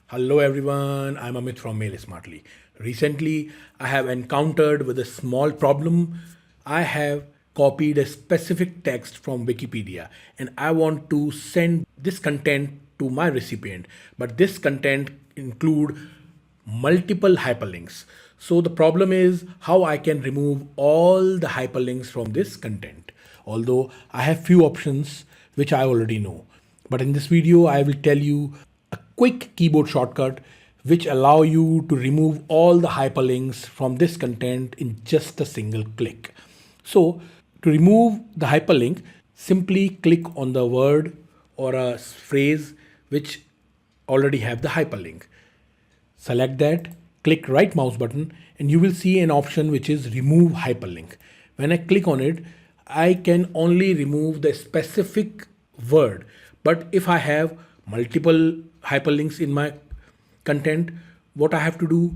Hello everyone, I'm Amit from Mail Smartly. Recently, I have encountered with a small problem. I have copied a specific text from Wikipedia and I want to send this content to my recipient. But this content include multiple hyperlinks. So the problem is how I can remove all the hyperlinks from this content. Although I have few options which I already know. But in this video, I will tell you a quick keyboard shortcut which allow you to remove all the hyperlinks from this content in just a single click. So to remove the hyperlink, simply click on the word or a phrase which already have the hyperlink. Select that, click right mouse button, and you will see an option which is remove hyperlink. When I click on it, I can only remove the specific word. But if I have multiple hyperlinks in my content, what I have to do,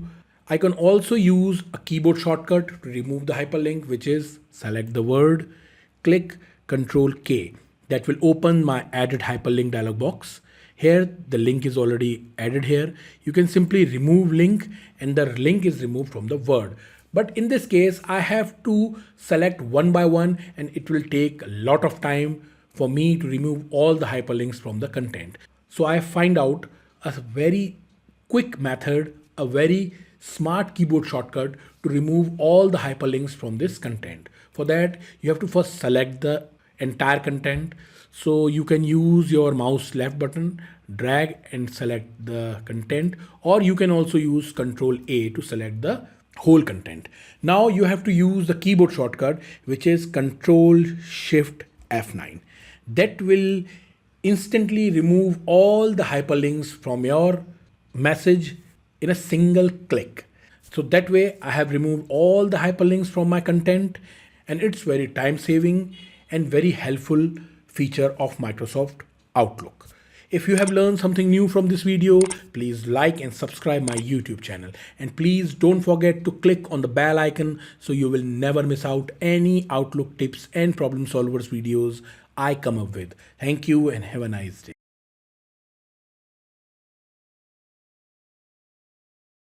I can also use a keyboard shortcut to remove the hyperlink, which is select the word, click Ctrl K. That will open my added hyperlink dialog box. Here, the link is already added here. You can simply remove link and the link is removed from the word. But in this case, I have to select one by one and it will take a lot of time for me to remove all the hyperlinks from the content. So I find out a very quick method, a very smart keyboard shortcut to remove all the hyperlinks from this content. For that, you have to first select the entire content. So you can use your mouse left button, drag and select the content, or you can also use Ctrl A to select the whole content. Now you have to use the keyboard shortcut, which is Ctrl Shift F9. That will instantly remove all the hyperlinks from your message in a single click. So that way I have removed all the hyperlinks from my content, and it's very time saving and very helpful feature of Microsoft Outlook. If you have learned something new from this video, please like and subscribe my YouTube channel. And please don't forget to click on the bell icon so you will never miss out any Outlook tips and problem solvers videos I come up with. Thank you and have a nice day.